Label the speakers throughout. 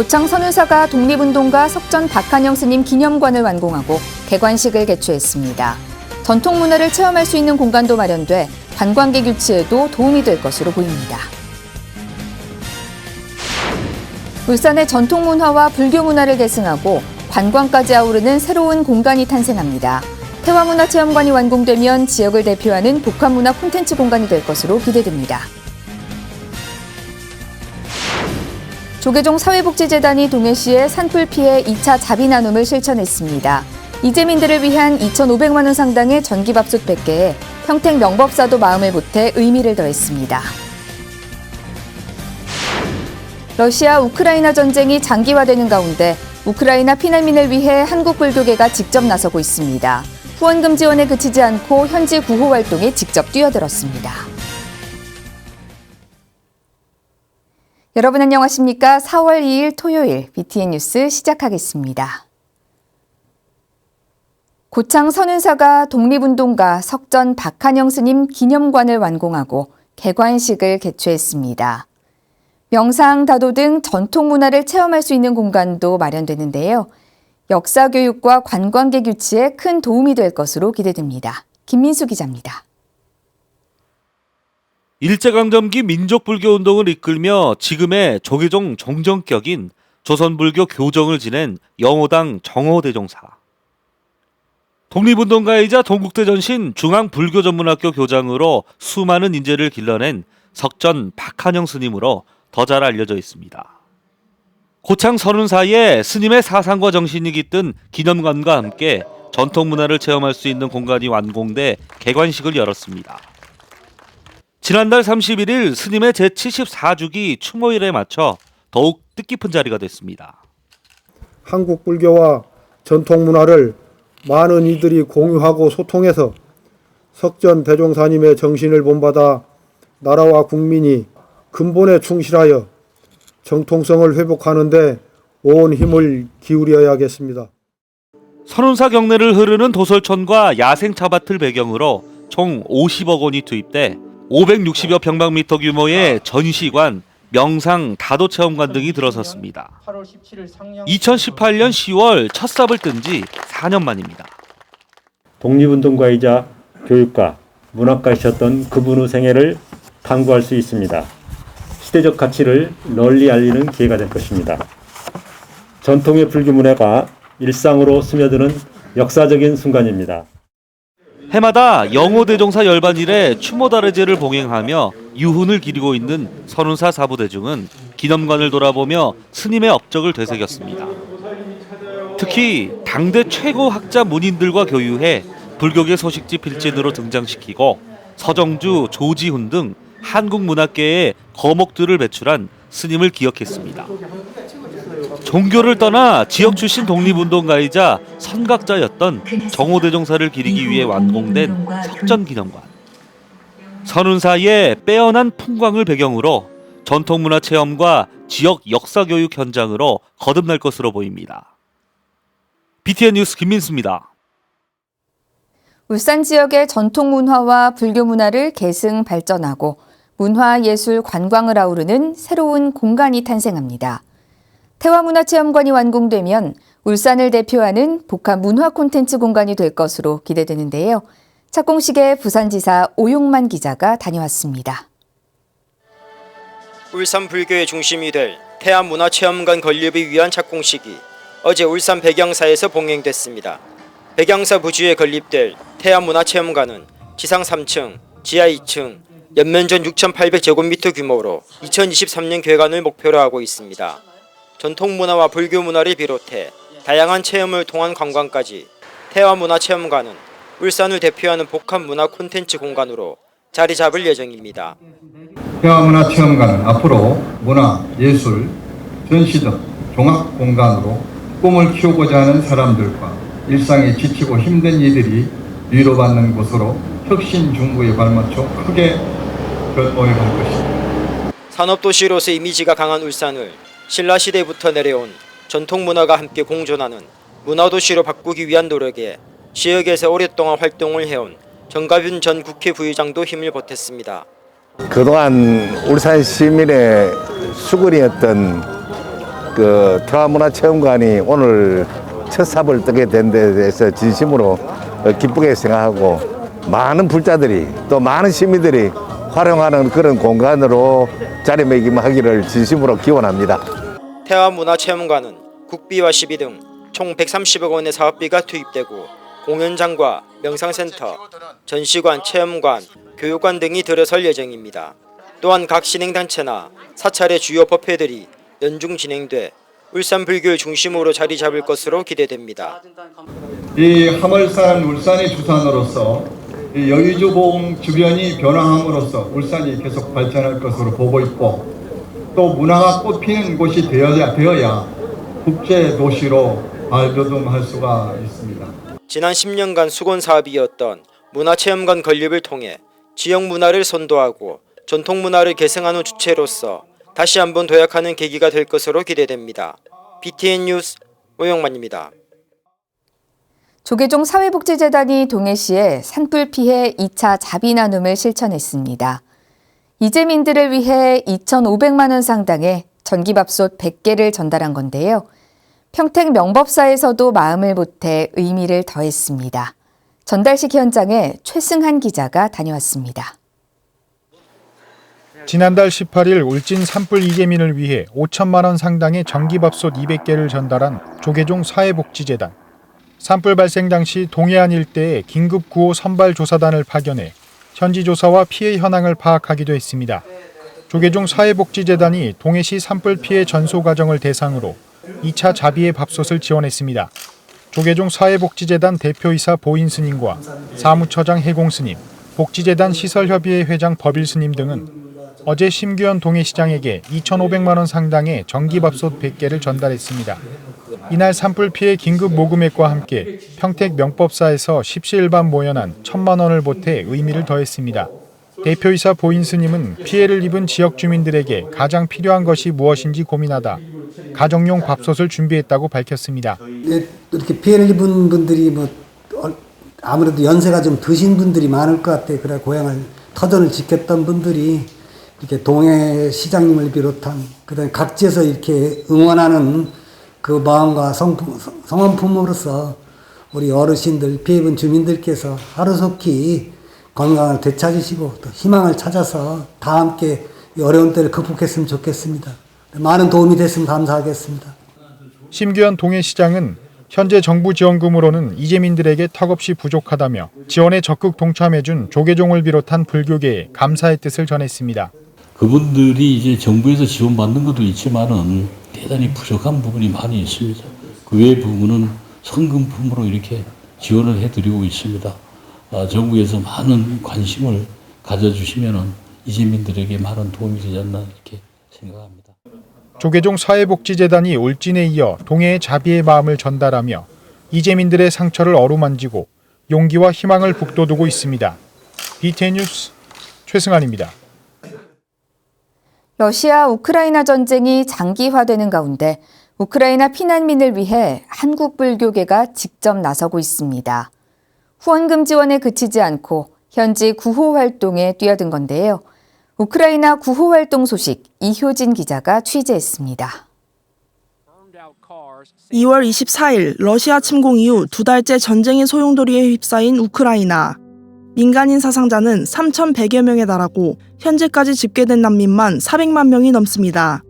Speaker 1: 고창 선운사가 독립운동가 석전 박한영 스님 기념관을 완공하고 개관식을 개최했습니다. 전통 문화를 체험할 수 있는 공간도 마련돼 관광객 유치에도 도움이 될 것으로 보입니다. 울산의 전통 문화와 불교 문화를 계승하고 관광까지 아우르는 새로운 공간이 탄생합니다. 태화문화체험관이 완공되면 지역을 대표하는 복합문화 콘텐츠 공간이 될 것으로 기대됩니다. 조계종 사회복지재단이 동해시에 산불 피해 2차 자비 나눔을 실천했습니다. 이재민들을 위한 2,500만 원 상당의 전기밥솥 100개에 평택 명법사도 마음을 보태 의미를 더했습니다. 러시아 우크라이나 전쟁이 장기화되는 가운데 우크라이나 피난민을 위해 한국 불교계가 직접 나서고 있습니다. 후원금 지원에 그치지 않고 현지 구호 활동에 직접 뛰어들었습니다. 여러분 안녕하십니까? 4월 2일 토요일 BTN 뉴스 시작하겠습니다. 고창 선운사가 독립운동가 석전 박한영 스님 기념관을 완공하고 개관식을 개최했습니다. 명상, 다도 등 전통 문화를 체험할 수 있는 공간도 마련되는데요. 역사 교육과 관광객 유치에 큰 도움이 될 것으로 기대됩니다. 김민수 기자입니다.
Speaker 2: 일제강점기 민족불교운동을 이끌며 지금의 조계종 정정격인 조선불교 교정을 지낸 영호당 정호대종사. 독립운동가이자 동국대전신 중앙불교전문학교 교장으로 수많은 인재를 길러낸 석전 박한영 스님으로 더 잘 알려져 있습니다. 고창 선운사에 스님의 사상과 정신이 깃든 기념관과 함께 전통 문화를 체험할 수 있는 공간이 완공돼 개관식을 열었습니다. 지난달 31일 스님의 제74주기 추모일에 맞춰 더욱 뜻깊은 자리가 됐습니다.
Speaker 3: 한국 불교와 전통 문화를 많은 이들이 공유하고 소통해서 석전 대종사님의 정신을 본받아 나라와 국민이 근본에 충실하여 정통성을 회복하는 데 온 힘을 기울여야겠습니다.
Speaker 2: 선운사 경내를 흐르는 도솔천과 야생 차밭을 배경으로 총 50억 원이 투입돼 560여 평방미터 규모의 전시관, 명상, 다도 체험관 등이 들어섰습니다. 2018년 10월 첫 삽을 뜬 지 4년 만입니다.
Speaker 4: 독립운동가이자 교육가, 문학가이셨던 그분의 생애를 탐구할 수 있습니다. 시대적 가치를 널리 알리는 기회가 될 것입니다. 전통의 불교 문화가 일상으로 스며드는 역사적인 순간입니다.
Speaker 2: 해마다 영호대종사 열반일에 추모다래제를 봉행하며 유훈을 기리고 있는 선운사 사부대중은 기념관을 돌아보며 스님의 업적을 되새겼습니다. 특히 당대 최고 학자 문인들과 교유해 불교계 소식지 필진으로 등장시키고 서정주, 조지훈 등 한국 문학계의 거목들을 배출한 스님을 기억했습니다. 종교를 떠나 지역 출신 독립운동가이자 선각자였던 정호대종사를 기리기 위해 완공된 석전기념관. 선운사의 빼어난 풍광을 배경으로 전통문화 체험과 지역 역사교육 현장으로 거듭날 것으로 보입니다. BTN 뉴스 김민수입니다.
Speaker 1: 울산 지역의 전통 문화와 불교 문화를 계승 발전하고 문화, 예술, 관광을 아우르는 새로운 공간이 탄생합니다. 태화문화체험관이 완공되면 울산을 대표하는 복합 문화 콘텐츠 공간이 될 것으로 기대되는데요. 착공식에 부산지사 오용만 기자가 다녀왔습니다.
Speaker 5: 울산 불교의 중심이 될 태화문화체험관 건립을 위한 착공식이 어제 울산 백양사에서 봉행됐습니다. 백양사 부지에 건립될 태화문화체험관은 지상 3층, 지하 2층, 연면전 6,800제곱미터 규모로 2023년 개관을 목표로 하고 있습니다. 전통문화와 불교문화를 비롯해 다양한 체험을 통한 관광까지 태화문화체험관은 울산을 대표하는 복합문화 콘텐츠 공간으로 자리 잡을 예정입니다.
Speaker 6: 태화문화체험관은 앞으로 문화, 예술, 전시 등 종합공간으로 꿈을 키우고자 하는 사람들과 일상에 지치고 힘든 이들이 위로받는 곳으로 혁신 중구에 발맞춰 크게 변모해 갈 것입니다.
Speaker 5: 산업도시로서 이미지가 강한 울산을 신라시대부터 내려온 전통문화가 함께 공존하는 문화도시로 바꾸기 위한 노력에 지역에서 오랫동안 활동을 해온 정가윤 전 국회 부의장도 힘을 보탰습니다.
Speaker 7: 그동안 울산 시민의 수군이었던 태화문화체험관이 오늘 첫 삽을 뜨게 된 데 대해서 진심으로 기쁘게 생각하고 많은 불자들이 또 많은 시민들이 활용하는 그런 공간으로 자리매김하기를 진심으로 기원합니다.
Speaker 5: 태화문화체험관은 국비와 시비 등 총 130억 원의 사업비가 투입되고 공연장과 명상센터, 전시관, 체험관, 교육관 등이 들어설 예정입니다. 또한 각 신행단체나 사찰의 주요 법회들이 연중 진행돼 울산 불교를 중심으로 자리 잡을 것으로 기대됩니다.
Speaker 6: 이 화물산 울산의 주산으로서 이 여의주봉 주변이 변화함으로써 울산이 계속 발전할 것으로 보고 있고 또 문화가 꽃피는 곳이 되어야 국제 도시로 발돋움할 수가 있습니다.
Speaker 5: 지난 10년간 수건 사업이었던 문화체험관 건립을 통해 지역 문화를 선도하고 전통 문화를 계승하는 주체로서 다시 한번 도약하는 계기가 될 것으로 기대됩니다. BTN 뉴스 오영만입니다.
Speaker 1: 조계종 사회복지재단이 동해시에 산불 피해 2차 자비 나눔을 실천했습니다. 이재민들을 위해 2,500만 원 상당의 전기밥솥 100개를 전달한 건데요. 평택 명법사에서도 마음을 보태 의미를 더했습니다. 전달식 현장에 최승한 기자가 다녀왔습니다.
Speaker 8: 지난달 18일 울진 산불 이재민을 위해 5천만 원 상당의 전기밥솥 200개를 전달한 조계종 사회복지재단. 산불 발생 당시 동해안 일대에 긴급 구호 선발 조사단을 파견해 현지 조사와 피해 현황을 파악하기도 했습니다. 조계종 사회복지재단이 동해시 산불 피해 전소 가정을 대상으로 2차 자비의 밥솥을 지원했습니다. 조계종 사회복지재단 대표이사 보인스님과 사무처장 해공스님, 복지재단 시설협의회 회장 법일스님 등은 어제 심규현 동해시장에게 2,500만 원 상당의 전기밥솥 100개를 전달했습니다. 이날 산불 피해 긴급 모금액과 함께 평택 명법사에서 십시일반 모연한 1,000만 원을 보태 의미를 더했습니다. 대표이사 보인스님은 피해를 입은 지역 주민들에게 가장 필요한 것이 무엇인지 고민하다 가정용 밥솥을 준비했다고 밝혔습니다.
Speaker 9: 이렇게 피해를 입은 분들이 아무래도 연세가 좀 드신 분들이 많을 것 같아요. 그래 고향을 터전을 지켰던 분들이 이렇게 동해 시장님을 비롯한 그다음에 각지에서 이렇게 응원하는 그 마음과 성원품으로서 우리 어르신들 피해 입은 주민들께서 하루속히 건강을 되찾으시고 또 희망을 찾아서 다 함께 이 어려운 때를 극복했으면 좋겠습니다. 많은 도움이 됐으면 감사하겠습니다.
Speaker 8: 심규현 동해시장은 현재 정부 지원금으로는 이재민들에게 턱없이 부족하다며 지원에 적극 동참해준 조계종을 비롯한 불교계에 감사의 뜻을 전했습니다.
Speaker 10: 그분들이 이제 정부에서 지원받는 것도 있지만은 대단히 부족한 부분이 많이 있습니다. 그 외의 부분은 성금품으로 이렇게 지원을 해드리고 있습니다. 정부에서 많은 관심을 가져주시면은 이재민들에게 많은 도움이 되지 않나 이렇게 생각합니다.
Speaker 8: 조계종 사회복지재단이 울진에 이어 동해의 자비의 마음을 전달하며 이재민들의 상처를 어루만지고 용기와 희망을 북돋우고 있습니다. BTN 뉴스 최승환입니다.
Speaker 1: 러시아 우크라이나 전쟁이 장기화되는 가운데 우크라이나 피난민을 위해 한국 불교계가 직접 나서고 있습니다. 후원금 지원에 그치지 않고 현지 구호 활동에 뛰어든 건데요. 우크라이나 구호 활동 소식 이효진 기자가 취재했습니다.
Speaker 11: 2월 24일 러시아 침공 이후 2달째 전쟁의 소용돌이에 휩싸인 우크라이나. 민간인 사상자는 3,100여 명에 달하고 현재까지 집계된 난민만 400만 명이 넘습니다.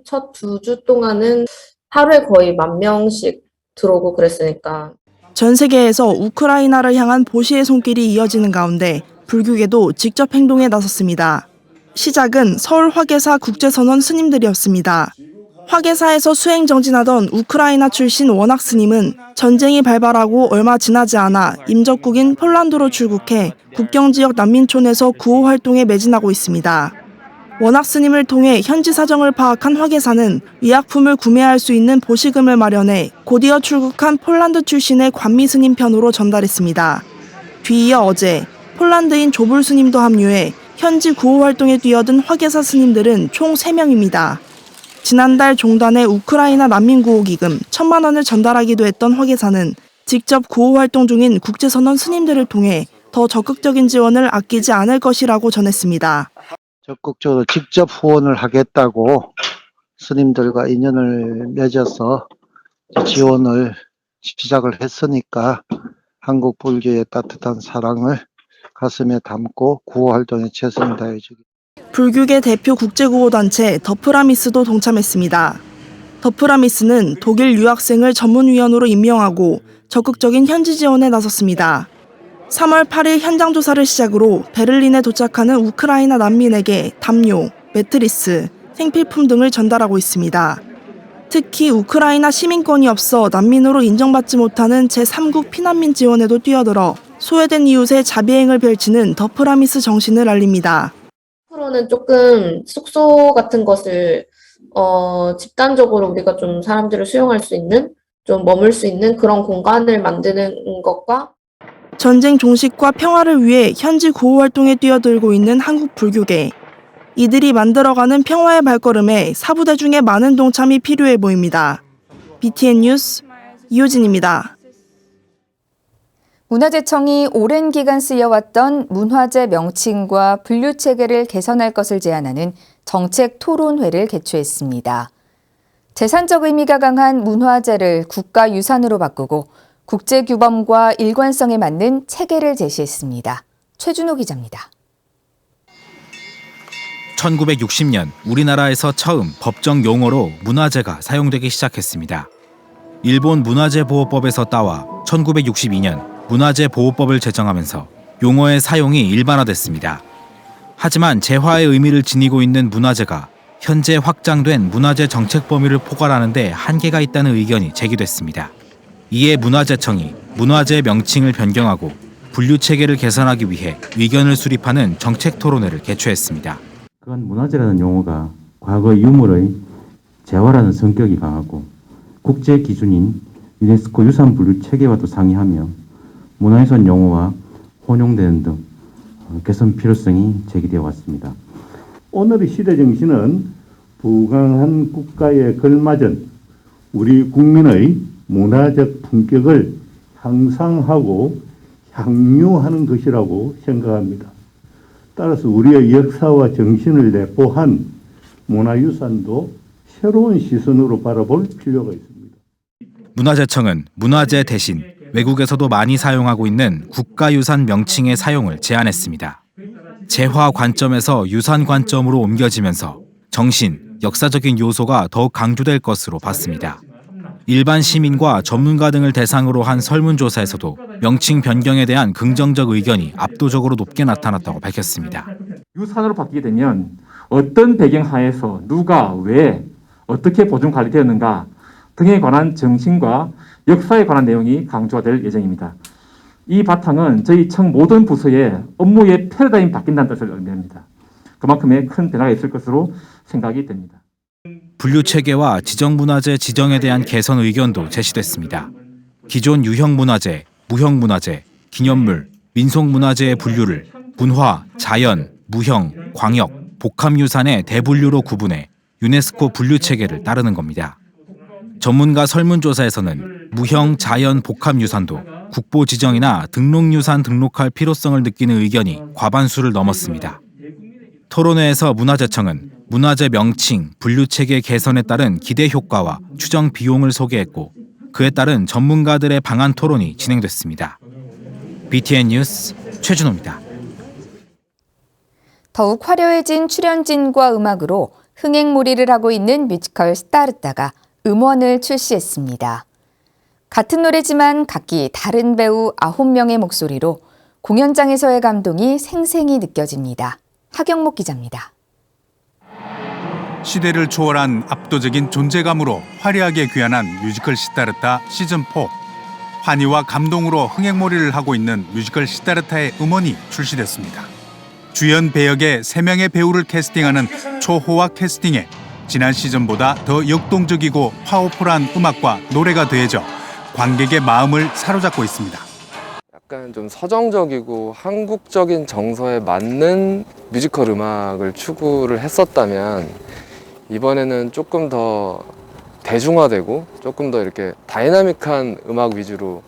Speaker 12: 첫 2주 동안은 하루에 거의 10,000명씩 들어오고 그랬으니까.
Speaker 11: 전 세계에서 우크라이나를 향한 보시의 손길이 이어지는 가운데 불교계도 직접 행동에 나섰습니다. 시작은 서울 화계사 국제선원 스님들이었습니다. 화계사에서 수행 정진하던 우크라이나 출신 원학 스님은 전쟁이 발발하고 얼마 지나지 않아 임적국인 폴란드로 출국해 국경 지역 난민촌에서 구호 활동에 매진하고 있습니다. 원학 스님을 통해 현지 사정을 파악한 화계사는 의약품을 구매할 수 있는 보시금을 마련해 곧이어 출국한 폴란드 출신의 관미 스님 편으로 전달했습니다. 뒤이어 어제 폴란드인 조불 스님도 합류해 현지 구호 활동에 뛰어든 화계사 스님들은 총 3명입니다. 지난달 종단의 우크라이나 난민구호기금 1,000만 원을 전달하기도 했던 화계사는 직접 구호 활동 중인 국제선원 스님들을 통해 더 적극적인 지원을 아끼지 않을 것이라고 전했습니다.
Speaker 13: 적극적으로 직접 후원을 하겠다고 스님들과 인연을 맺어서 지원을 시작을 했으니까 한국 불교의 따뜻한 사랑을 가슴에 담고 구호 활동에 최선을 다해주기.
Speaker 11: 불교계 대표 국제구호단체 더프라미스도 동참했습니다. 더프라미스는 독일 유학생을 전문위원으로 임명하고 적극적인 현지 지원에 나섰습니다. 3월 8일 현장 조사를 시작으로 베를린에 도착하는 우크라이나 난민에게 담요, 매트리스, 생필품 등을 전달하고 있습니다. 특히 우크라이나 시민권이 없어 난민으로 인정받지 못하는 제3국 피난민 지원에도 뛰어들어 소외된 이웃의 자비행을 펼치는 더프라미스 정신을 알립니다.
Speaker 12: 앞으로는 조금 숙소 같은 것을 집단적으로 우리가 좀 사람들을 수용할 수 있는, 좀 머물 수 있는 그런 공간을 만드는 것과
Speaker 11: 전쟁 종식과 평화를 위해 현지 구호 활동에 뛰어들고 있는 한국 불교계. 이들이 만들어가는 평화의 발걸음에 사부대중의 많은 동참이 필요해 보입니다. BTN 뉴스 이효진입니다.
Speaker 1: 문화재청이 오랜 기간 쓰여왔던 문화재 명칭과 분류 체계를 개선할 것을 제안하는 정책 토론회를 개최했습니다. 재산적 의미가 강한 문화재를 국가유산으로 바꾸고 국제규범과 일관성에 맞는 체계를 제시했습니다. 최준호 기자입니다.
Speaker 14: 1960년 우리나라에서 처음 법정 용어로 문화재가 사용되기 시작했습니다. 일본 문화재보호법에서 따와 1962년 문화재보호법을 제정하면서 용어의 사용이 일반화됐습니다. 하지만 재화의 의미를 지니고 있는 문화재가 현재 확장된 문화재 정책 범위를 포괄하는 데 한계가 있다는 의견이 제기됐습니다. 이에 문화재청이 문화재 명칭을 변경하고 분류 체계를 개선하기 위해 의견을 수립하는 정책 토론회를 개최했습니다.
Speaker 4: 그간 문화재라는 용어가 과거 유물의 재화라는 성격이 강하고 국제 기준인 유네스코 유산 분류 체계와도 상이하며 문화유산 용어와 혼용되는 등 개선 필요성이 제기되어 왔습니다. 오늘의 시대 정신은 부강한 국가에 걸맞은 우리 국민의 문화적 품격을 향상하고 향유하는 것이라고 생각합니다. 따라서 우리의 역사와 정신을 내포한 문화유산도 새로운 시선으로 바라볼 필요가 있습니다.
Speaker 14: 문화재청은 문화재 대신 외국에서도 많이 사용하고 있는 국가유산 명칭의 사용을 제안했습니다. 재화 관점에서 유산 관점으로 옮겨지면서 정신, 역사적인 요소가 더욱 강조될 것으로 봤습니다. 일반 시민과 전문가 등을 대상으로 한 설문조사에서도 명칭 변경에 대한 긍정적 의견이 압도적으로 높게 나타났다고 밝혔습니다.
Speaker 15: 유산으로 바뀌게 되면 어떤 배경 하에서 누가 왜 어떻게 보존 관리되었는가 등에 관한 정신과 역사에 관한 내용이 강조가 될 예정입니다. 이 바탕은 저희 청 모든 부서의 업무의 패러다임이 바뀐다는 뜻을 의미합니다. 그만큼의 큰 변화가 있을 것으로 생각이 됩니다.
Speaker 14: 분류 체계와 지정문화재 지정에 대한 개선 의견도 제시됐습니다. 기존 유형문화재, 무형문화재, 기념물, 민속문화재의 분류를 문화, 자연, 무형, 광역, 복합유산의 대분류로 구분해 유네스코 분류 체계를 따르는 겁니다. 전문가 설문조사에서는 무형, 자연, 복합유산도 국보 지정이나 등록유산 등록할 필요성을 느끼는 의견이 과반수를 넘었습니다. 토론회에서 문화재청은 문화재 명칭, 분류체계 개선에 따른 기대 효과와 추정 비용을 소개했고 그에 따른 전문가들의 방안 토론이 진행됐습니다. BTN 뉴스 최준호입니다.
Speaker 1: 더욱 화려해진 출연진과 음악으로 흥행몰이를 하고 있는 뮤지컬 스타르타가 음원을 출시했습니다. 같은 노래지만 각기 다른 배우 9명의 목소리로 공연장에서의 감동이 생생히 느껴집니다. 하경목 기자입니다.
Speaker 16: 시대를 초월한 압도적인 존재감으로 화려하게 귀환한 뮤지컬 시타르타 시즌4. 환희와 감동으로 흥행몰이를 하고 있는 뮤지컬 시타르타의 음원이 출시됐습니다. 주연 배역의 3명의 배우를 캐스팅하는 초호화 캐스팅에 지난 시즌보다 더 역동적이고 파워풀한 음악과 노래가 더해져 관객의 마음을 사로잡고 있습니다.
Speaker 17: 약간 좀 서정적이고 한국적인 정서에 맞는 뮤지컬 음악을 추구를 했었다면 이번에는 조금 더 대중화되고 조금 더 이렇게 다이나믹한 음악 위주로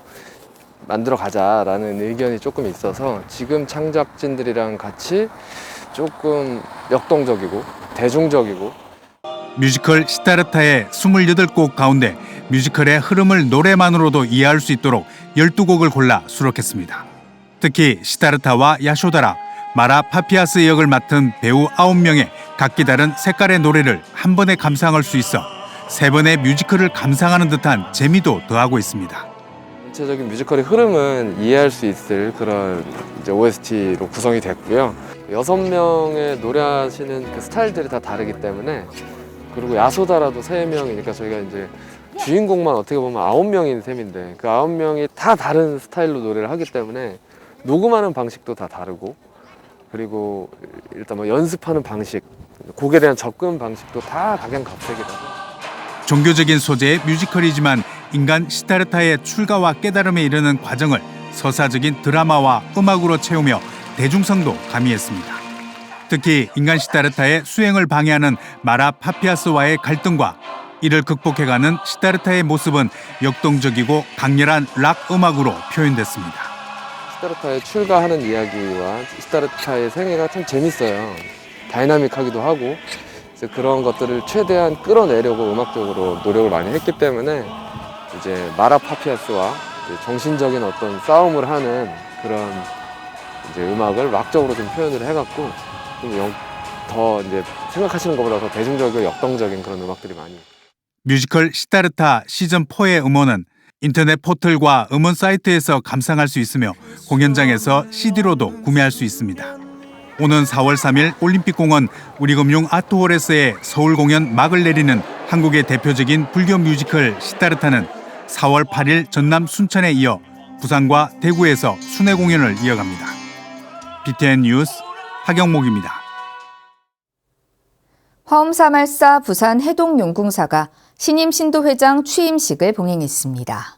Speaker 17: 만들어 가자라는 의견이 조금 있어서 지금 창작진들이랑 같이 조금 역동적이고 대중적이고
Speaker 16: 뮤지컬 시타르타의 28곡 가운데 뮤지컬의 흐름을 노래만으로도 이해할 수 있도록 12곡을 골라 수록했습니다. 특히 시타르타와 야쇼다라, 마라 파피아스 역을 맡은 배우 9명의 각기 다른 색깔의 노래를 한 번에 감상할 수 있어 세 번의 뮤지컬을 감상하는 듯한 재미도 더하고 있습니다.
Speaker 17: 전체적인 뮤지컬의 흐름은 이해할 수 있을 그런 이제 OST로 구성이 됐고요. 6명의 노래하시는 그 스타일들이 다 다르기 때문에, 그리고 야소다라도 3명이니까 저희가 이제 주인공만 어떻게 보면 9명인 셈인데 그 9명이 다 다른 스타일로 노래를 하기 때문에 녹음하는 방식도 다 다르고, 그리고 일단 뭐 연습하는 방식, 곡에 대한 접근 방식도 다 각양각색이라서.
Speaker 16: 종교적인 소재의 뮤지컬이지만 인간 시타르타의 출가와 깨달음에 이르는 과정을 서사적인 드라마와 음악으로 채우며 대중성도 가미했습니다. 특히 인간 시타르타의 수행을 방해하는 마라 파피아스와의 갈등과 이를 극복해가는 시타르타의 모습은 역동적이고 강렬한 락 음악으로 표현됐습니다.
Speaker 17: 시타르타의 출가하는 이야기와 시타르타의 생애가 참 재밌어요. 다이나믹하기도 하고, 그래서 그런 것들을 최대한 끌어내려고 음악적으로 노력을 많이 했기 때문에 이제 마라 파피아스와 이제 정신적인 어떤 싸움을 하는 그런 이제 음악을 락적으로 좀 표현을 해갖고 좀 더 이제 생각하시는 것보다 더 대중적이고 역동적인 그런 음악들이 많이.
Speaker 16: 뮤지컬 시타르타 시즌4의 음원은 인터넷 포털과 음원 사이트에서 감상할 수 있으며 공연장에서 CD로도 구매할 수 있습니다. 오는 4월 3일 올림픽공원 우리금융 아트홀에서의 서울 공연 막을 내리는 한국의 대표적인 불교 뮤지컬 시타르타는 4월 8일 전남 순천에 이어 부산과 대구에서 순회 공연을 이어갑니다. BTN 뉴스 하경목입니다.
Speaker 1: 화엄사말사 부산 해동용궁사가 신임 신도회장 취임식을 봉행했습니다.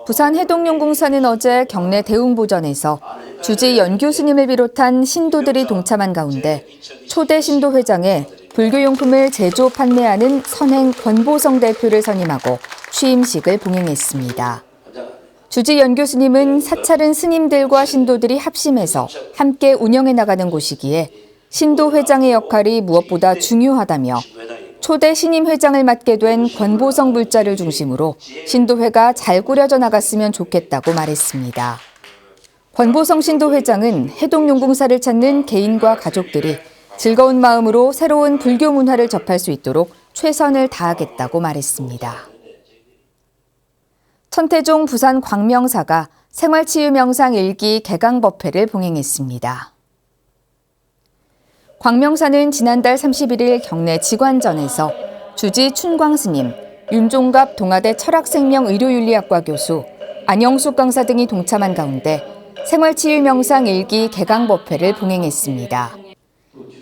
Speaker 1: 부산 해동용궁사는 어제 경내 대웅보전에서 주지 연교스님을 비롯한 신도들이 동참한 가운데 초대 신도회장에 불교용품을 제조 판매하는 선행 권보성 대표를 선임하고 취임식을 봉행했습니다. 주지 연교스님은 사찰은 스님들과 신도들이 합심해서 함께 운영해 나가는 곳이기에 신도회장의 역할이 무엇보다 중요하다며 초대 신임 회장을 맡게 된 권보성 불자를 중심으로 신도회가 잘 꾸려져 나갔으면 좋겠다고 말했습니다. 권보성 신도회장은 해동용궁사를 찾는 개인과 가족들이 즐거운 마음으로 새로운 불교 문화를 접할 수 있도록 최선을 다하겠다고 말했습니다. 천태종 부산 광명사가 생활치유명상 일기 개강법회를 봉행했습니다. 광명사는 지난달 31일 경내 직관전에서 주지 춘광스님, 윤종갑 동아대 철학생명의료윤리학과 교수, 안영숙 강사 등이 동참한 가운데 생활치유명상 일기 개강법회를 봉행했습니다.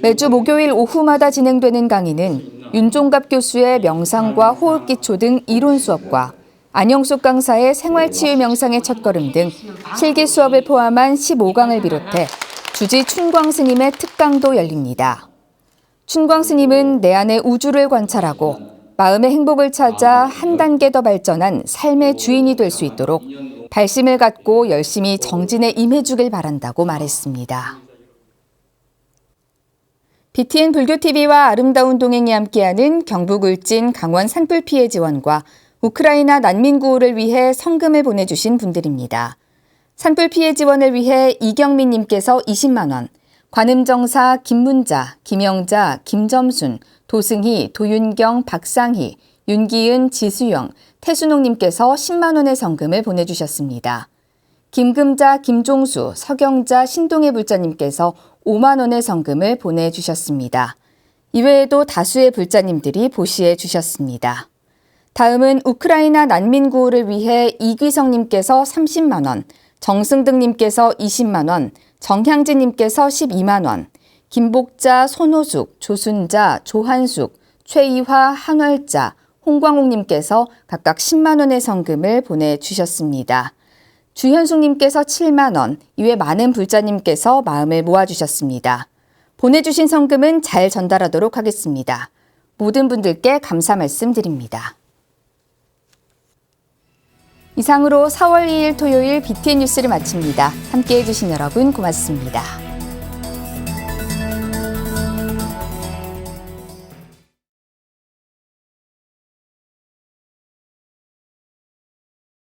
Speaker 1: 매주 목요일 오후마다 진행되는 강의는 윤종갑 교수의 명상과 호흡기초 등 이론 수업과 안영숙 강사의 생활치유명상의 첫걸음 등 실기 수업을 포함한 15강을 비롯해 주지 춘광 스님의 특강도 열립니다. 춘광 스님은 내 안의 우주를 관찰하고 마음의 행복을 찾아 한 단계 더 발전한 삶의 주인이 될 수 있도록 발심을 갖고 열심히 정진에 임해주길 바란다고 말했습니다. BTN 불교TV와 아름다운 동행이 함께하는 경북 울진 강원 산불 피해 지원과 우크라이나 난민 구호를 위해 성금을 보내주신 분들입니다. 산불 피해 지원을 위해 이경민 님께서 20만 원, 관음정사 김문자, 김영자, 김점순, 도승희, 도윤경, 박상희, 윤기은, 지수영, 태순옥 님께서 10만 원의 성금을 보내주셨습니다. 김금자, 김종수, 서경자, 신동의 불자님께서 5만 원의 성금을 보내주셨습니다. 이외에도 다수의 불자님들이 보시해 주셨습니다. 다음은 우크라이나 난민 구호를 위해 이귀성님께서 30만 원, 정승득님께서 20만 원, 정향진님께서 12만 원, 김복자, 손호숙, 조순자, 조한숙, 최이화, 한월자, 홍광옥님께서 각각 10만 원의 성금을 보내주셨습니다. 주현숙님께서 7만 원, 이외 많은 불자님께서 마음을 모아주셨습니다. 보내주신 성금은 잘 전달하도록 하겠습니다. 모든 분들께 감사 말씀드립니다. 이상으로 4월 2일 토요일 BTN 뉴스를 마칩니다. 함께해 주신 여러분 고맙습니다.